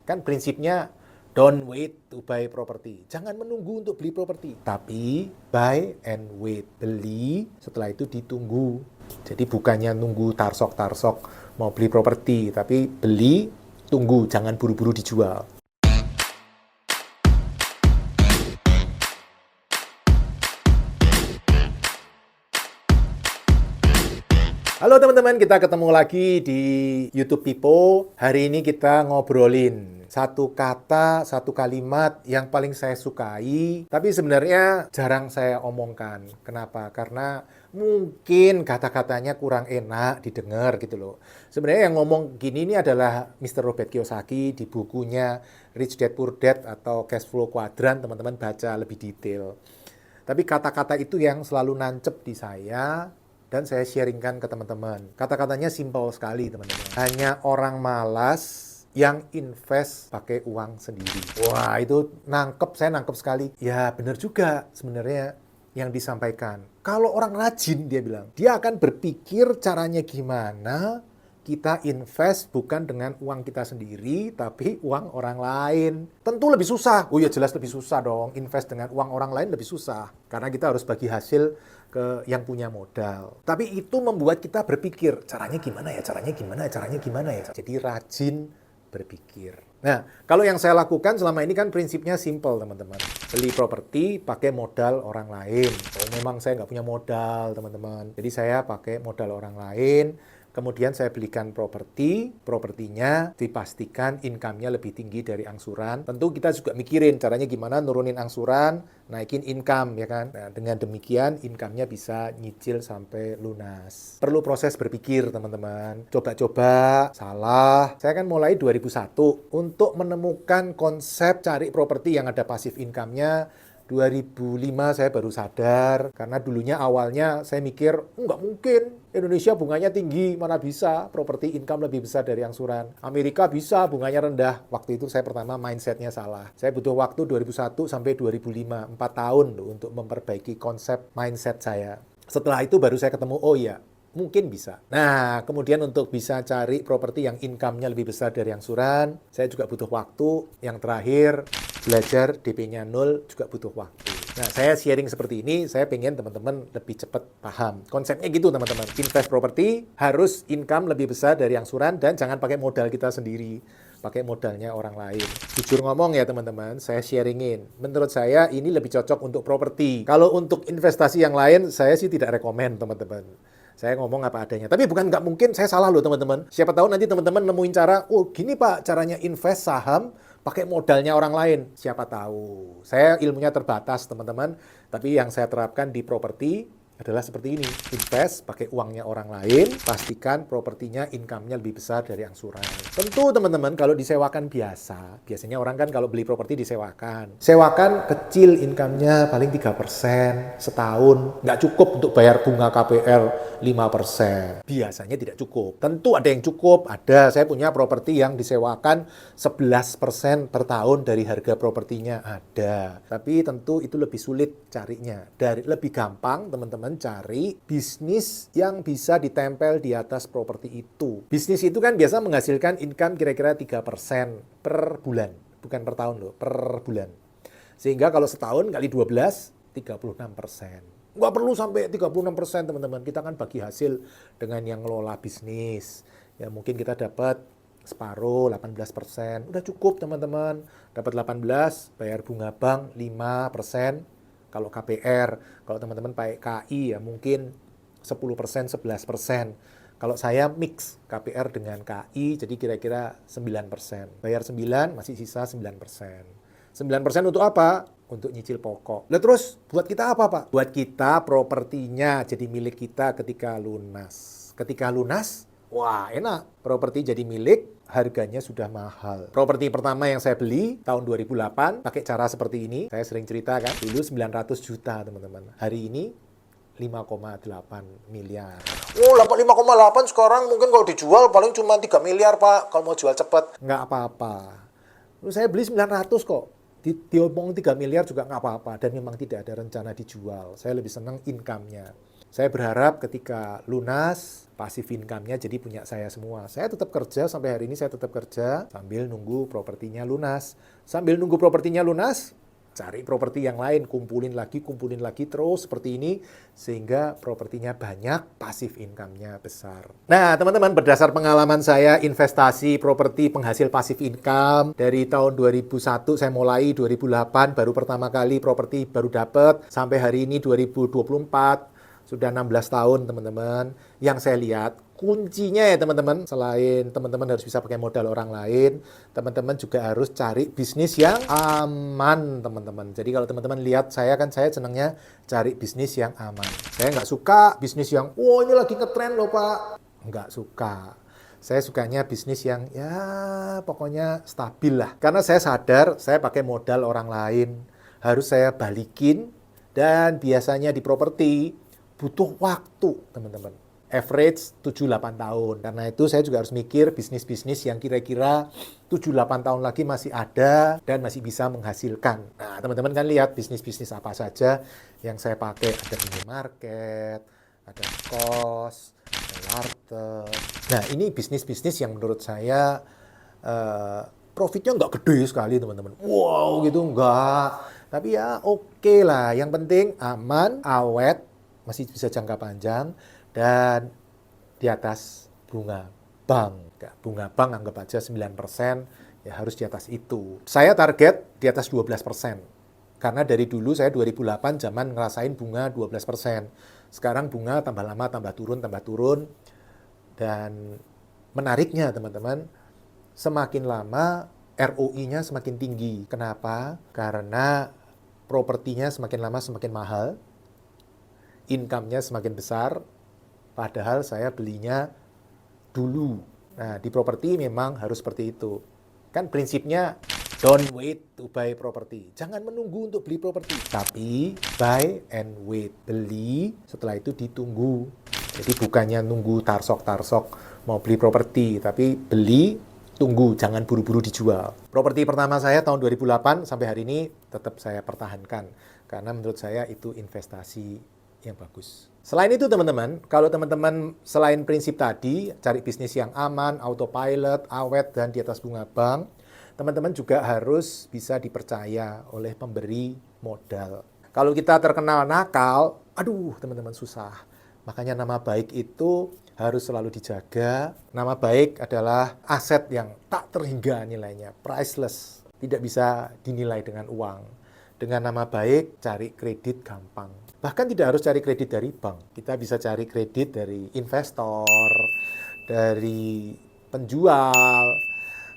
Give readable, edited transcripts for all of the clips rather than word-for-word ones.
Kan prinsipnya don't wait to buy property. Jangan menunggu untuk beli properti, tapi buy and wait. Beli, setelah itu ditunggu. Jadi bukannya nunggu tarsok-tarsok mau beli properti, tapi beli, tunggu, jangan buru-buru dijual. Halo teman-teman, kita ketemu lagi di YouTube Pipo. Hari ini kita ngobrolin satu kata, satu kalimat yang paling saya sukai, tapi sebenarnya jarang saya omongkan. Kenapa? Karena mungkin kata-katanya kurang enak didengar gitu loh. Sebenarnya yang ngomong gini ini adalah Mr. Robert Kiyosaki di bukunya Rich Dad Poor Dad atau Cash Flow Quadrant. Teman-teman baca lebih detail. Tapi kata-kata itu yang selalu nancep di saya, dan saya sharingkan ke teman-teman. Kata-katanya simpel sekali, teman-teman. Hanya orang malas yang invest pakai uang sendiri. Wah, itu saya nangkep sekali. Ya, benar juga sebenarnya yang disampaikan. Kalau orang rajin, dia bilang, dia akan berpikir caranya gimana kita invest bukan dengan uang kita sendiri, tapi uang orang lain. Tentu lebih susah. Oh ya jelas lebih susah dong. Invest dengan uang orang lain lebih susah. Karena kita harus bagi hasil ke yang punya modal. Tapi itu membuat kita berpikir, caranya gimana ya, caranya gimana, caranya gimana ya. Jadi rajin berpikir. Nah, kalau yang saya lakukan selama ini kan prinsipnya simple, teman-teman. Beli properti pakai modal orang lain. Oh, memang saya nggak punya modal, teman-teman. Jadi saya pakai modal orang lain. Kemudian saya belikan propertinya dipastikan income-nya lebih tinggi dari angsuran. Tentu kita juga mikirin caranya gimana nurunin angsuran, naikin income, ya kan? Nah, dengan demikian income-nya bisa nyicil sampai lunas. Perlu proses berpikir, teman-teman. Coba-coba, salah. Saya kan mulai 2001 untuk menemukan konsep cari properti yang ada passive income-nya. 2005 saya baru sadar, karena dulunya awalnya saya mikir, nggak mungkin, Indonesia bunganya tinggi, mana bisa, properti income lebih besar dari angsuran. Amerika bisa, bunganya rendah. Waktu itu saya pertama mindsetnya salah. Saya butuh waktu 2001 sampai 2005, 4 tahun loh, untuk memperbaiki konsep mindset saya. Setelah itu baru saya ketemu, oh iya, mungkin bisa. Nah, kemudian untuk bisa cari properti yang income-nya lebih besar dari angsuran, saya juga butuh waktu. Yang terakhir, belajar DP-nya 0 juga butuh waktu. Nah, saya sharing seperti ini, saya pengen teman-teman lebih cepat paham. Konsepnya gitu, teman-teman. Invest properti harus income lebih besar dari angsuran dan jangan pakai modal kita sendiri. Pakai modalnya orang lain. Jujur ngomong ya teman-teman, saya sharingin. Menurut saya ini lebih cocok untuk properti. Kalau untuk investasi yang lain, saya sih tidak rekomen, teman-teman. Saya ngomong apa adanya. Tapi bukan nggak mungkin, saya salah loh teman-teman. Siapa tahu nanti teman-teman nemuin cara, oh gini Pak caranya invest saham pakai modalnya orang lain. Siapa tahu. Saya ilmunya terbatas teman-teman. Tapi yang saya terapkan di properti adalah seperti ini. Invest pakai uangnya orang lain, pastikan propertinya income-nya lebih besar dari angsuran. Tentu teman-teman kalau disewakan biasanya orang kan kalau beli properti disewakan. Sewakan kecil income-nya paling 3% setahun. Nggak cukup untuk bayar bunga KPR 5%. Biasanya tidak cukup. Tentu ada yang cukup, ada. Saya punya properti yang disewakan 11% per tahun dari harga propertinya, ada. Tapi tentu itu lebih sulit carinya. Lebih gampang teman-teman cari bisnis yang bisa ditempel di atas properti itu. Bisnis itu kan biasa menghasilkan income kira-kira 3% per bulan. Bukan per tahun loh, per bulan. Sehingga kalau setahun kali 12, 36%. Nggak perlu sampai 36%, teman-teman. Kita kan bagi hasil dengan yang ngelola bisnis. Ya mungkin kita dapat separuh, 18%. Udah cukup, teman-teman. Dapat 18, bayar bunga bank 5%. Kalau KPR, kalau teman-teman pakai KI ya mungkin 10%, 11%. Kalau saya mix KPR dengan KI, jadi kira-kira 9%. Bayar 9, masih sisa 9%. 9% untuk apa? Untuk nyicil pokok. Lah terus buat kita apa Pak? Buat kita propertinya jadi milik kita ketika lunas. Ketika lunas, wah enak. Properti jadi milik, harganya sudah mahal. Properti pertama yang saya beli tahun 2008 pakai cara seperti ini. Saya sering cerita kan, dulu 900 juta teman-teman. Hari ini 5,8 miliar. Oh, 5,8 sekarang mungkin kalau dijual paling cuma 3 miliar, Pak. Kalau mau jual cepat. Nggak apa-apa. Terus saya beli 900 kok. Diomong 3 miliar juga nggak apa-apa. Dan memang tidak ada rencana dijual. Saya lebih senang income-nya. Saya berharap ketika lunas, passive income-nya jadi punya saya semua. Saya tetap kerja, sampai hari ini saya tetap kerja sambil nunggu propertinya lunas. Sambil nunggu propertinya lunas, cari properti yang lain, kumpulin lagi terus seperti ini sehingga propertinya banyak, passive income-nya besar. Nah, teman-teman, berdasar pengalaman saya investasi properti penghasil passive income dari tahun 2001 saya mulai, 2008 baru pertama kali properti baru dapat, sampai hari ini 2024 sudah 16 tahun, teman-teman. Yang saya lihat, kuncinya ya teman-teman, selain teman-teman harus bisa pakai modal orang lain, teman-teman juga harus cari bisnis yang aman, teman-teman. Jadi kalau teman-teman lihat saya senangnya cari bisnis yang aman. Saya nggak suka bisnis yang, wah ini lagi ngetren loh Pak. Nggak suka. Saya sukanya bisnis yang ya pokoknya stabil lah. Karena saya sadar saya pakai modal orang lain, harus saya balikin, dan biasanya di properti butuh waktu, teman-teman. Average 7-8 tahun. Karena itu saya juga harus mikir bisnis-bisnis yang kira-kira 7-8 tahun lagi masih ada dan masih bisa menghasilkan. Nah, teman-teman kan lihat bisnis-bisnis apa saja yang saya pakai. Ada minimarket, ada kos, ada warteg. Nah, ini bisnis-bisnis yang menurut saya profitnya nggak gede sekali, teman-teman. Wow, gitu enggak. Tapi ya oke lah. Yang penting aman, awet, masih bisa jangka panjang, dan di atas bunga bank. Bunga bank anggap aja 9%, ya harus di atas itu. Saya target di atas 12%. Karena dari dulu saya 2008 zaman ngerasain bunga 12%. Sekarang bunga tambah lama, tambah turun. Dan menariknya teman-teman, semakin lama ROI-nya semakin tinggi. Kenapa? Karena propertinya semakin lama semakin mahal, income-nya semakin besar, padahal saya belinya dulu. Nah, di properti memang harus seperti itu. Kan prinsipnya, don't wait to buy property. Jangan menunggu untuk beli properti, tapi buy and wait. Beli, setelah itu ditunggu. Jadi bukannya nunggu tarsok-tarsok mau beli properti, tapi beli, tunggu, jangan buru-buru dijual. Properti pertama saya tahun 2008 sampai hari ini tetap saya pertahankan. Karena menurut saya itu investasi yang bagus. Selain itu teman-teman, kalau teman-teman selain prinsip tadi, cari bisnis yang aman, autopilot, awet, dan di atas bunga bank, teman-teman juga harus bisa dipercaya oleh pemberi modal. Kalau kita terkenal nakal, aduh teman-teman susah. Makanya nama baik itu harus selalu dijaga. Nama baik adalah aset yang tak terhingga nilainya, priceless. Tidak bisa dinilai dengan uang. Dengan nama baik, cari kredit gampang. Bahkan tidak harus cari kredit dari bank. Kita bisa cari kredit dari investor, dari penjual,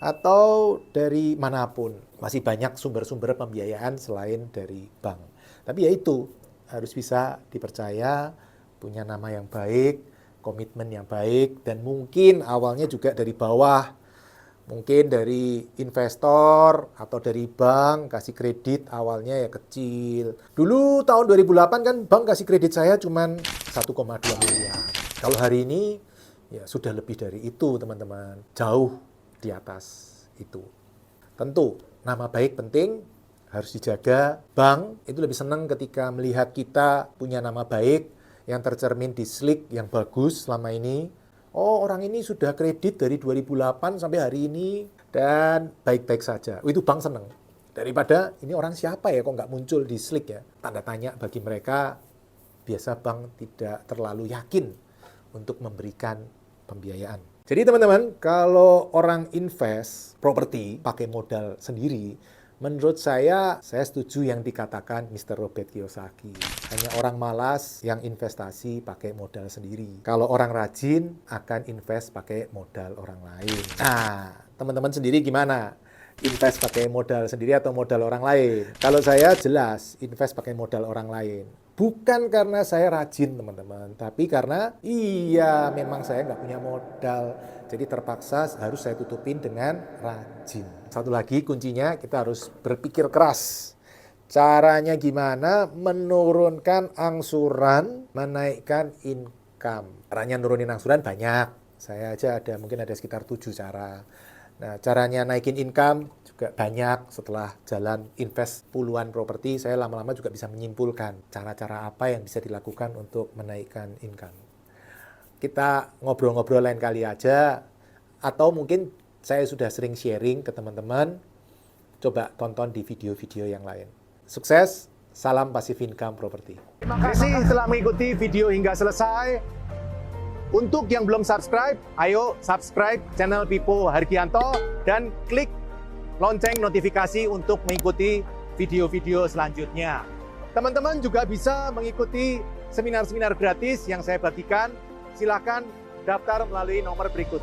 atau dari manapun. Masih banyak sumber-sumber pembiayaan selain dari bank. Tapi ya itu, harus bisa dipercaya, punya nama yang baik, komitmen yang baik, dan mungkin awalnya juga dari bawah. Mungkin dari investor atau dari bank kasih kredit awalnya ya kecil. Dulu tahun 2008 kan bank kasih kredit saya cuma 1,2 miliar. Kalau hari ini ya sudah lebih dari itu teman-teman. Jauh di atas itu. Tentu nama baik penting, harus dijaga. Bank itu lebih senang ketika melihat kita punya nama baik yang tercermin di slick yang bagus selama ini. Oh, orang ini sudah kredit dari 2008 sampai hari ini dan baik-baik saja. Itu bank seneng. Daripada ini orang siapa ya kok nggak muncul di slick ya. Tanda tanya bagi mereka, biasa bank tidak terlalu yakin untuk memberikan pembiayaan. Jadi teman-teman, kalau orang invest properti pakai modal sendiri, menurut saya setuju yang dikatakan Mr. Robert Kiyosaki. Hanya orang malas yang investasi pakai modal sendiri. Kalau orang rajin akan invest pakai modal orang lain. Nah, teman-teman sendiri gimana? Invest pakai modal sendiri atau modal orang lain? Kalau saya jelas invest pakai modal orang lain. Bukan karena saya rajin teman-teman, tapi karena iya memang saya nggak punya modal. Jadi terpaksa harus saya tutupin dengan rajin. Satu lagi kuncinya kita harus berpikir keras. Caranya gimana menurunkan angsuran, menaikkan income. Caranya nurunin angsuran banyak. Saya aja mungkin ada sekitar 7 cara. Nah, caranya naikin income juga juga banyak. Setelah jalan invest puluhan properti, saya lama-lama juga bisa menyimpulkan cara-cara apa yang bisa dilakukan untuk menaikkan income. Kita ngobrol-ngobrol lain kali aja, atau mungkin saya sudah sering sharing ke teman-teman, coba tonton di video-video yang lain. Sukses, salam Passive Income Property. Terima kasih telah mengikuti video hingga selesai. Untuk yang belum subscribe, ayo subscribe channel Pipo Hargianto dan klik lonceng notifikasi untuk mengikuti video-video selanjutnya. Teman-teman juga bisa mengikuti seminar-seminar gratis yang saya bagikan. Silakan daftar melalui nomor berikut.